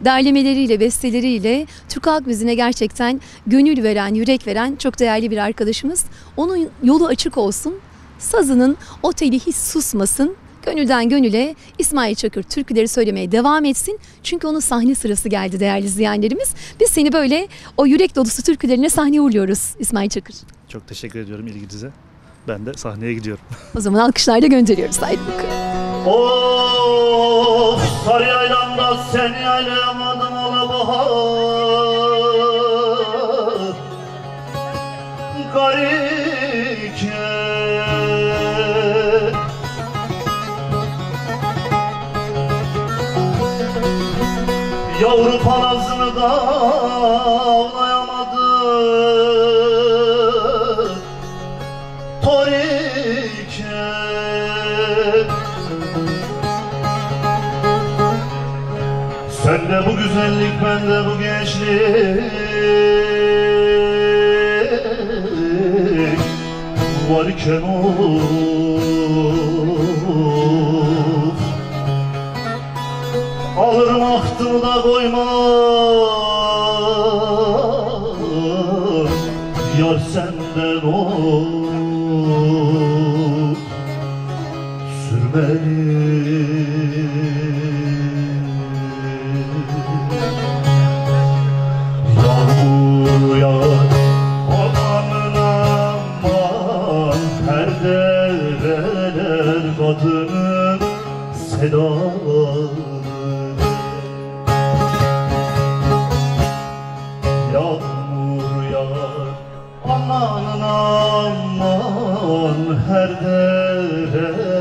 Derlemeleriyle, besteleriyle Türk halk müziğine gerçekten gönül veren, yürek veren çok değerli bir arkadaşımız. Onun yolu açık olsun, sazının o teli hiç susmasın. Gönülden gönüle İsmail Çakır türküleri söylemeye devam etsin. Çünkü onun sahne sırası geldi değerli izleyenlerimiz. Biz seni böyle o yürek dolusu türkülerine sahneye uğurluyoruz İsmail Çakır. Çok teşekkür ediyorum ilginize. Ben de sahneye gidiyorum. O zaman alkışlarla gönderiyoruz. Haydi bakalım. Of sarı yaylamda seni yaylayamadım ala bahar. Garike yavru palazını da avlayamadı Torike. Sende bu güzellik, bende bu gençlik varken of alırım ahtımı da koymam yar senden of sürmeli. Yağmur yağar amanın aman, her dereler kadının sedaları. Yağmur yağar amanın aman, her dereler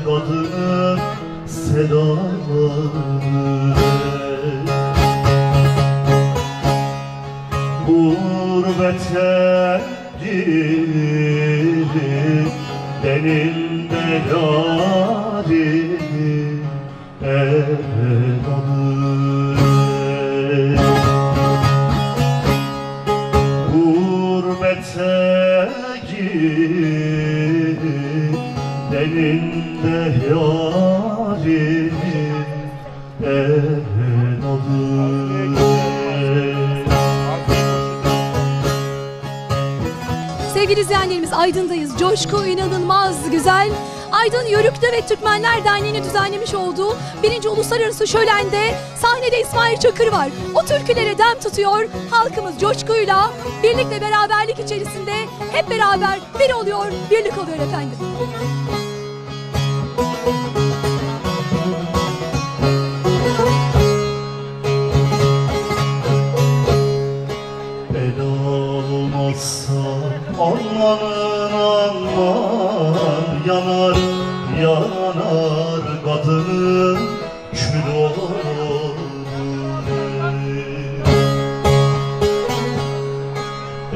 kadının sedaları. Gurbete girin elinde yarim el alır. Gurbete girin elinde yarim el alır. Sevgili izleyenlerimiz, Aydın'dayız. Coşku inanılmaz güzel. Aydın Yörük'te ve Türkmenler Derneği'nin düzenlemiş olduğu 1. Uluslararası Şölen'de sahnede İsmail Çakır var. O türkülere dem tutuyor. Halkımız coşkuyla, birlik ve beraberlik içerisinde hep beraber bir oluyor, birlik oluyor efendim. Amanın aman, yanar yanar kadının kül olur.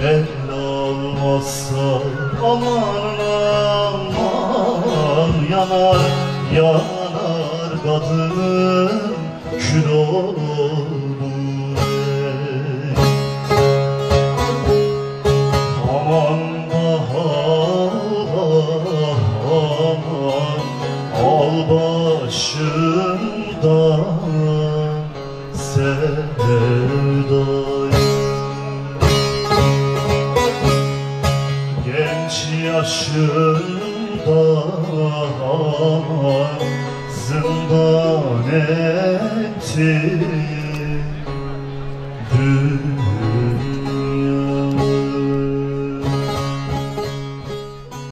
El almazsa amanın aman, yanar yanar kadının kül olur. Al başımdan sevdayı, genç yaşımda zindan ettin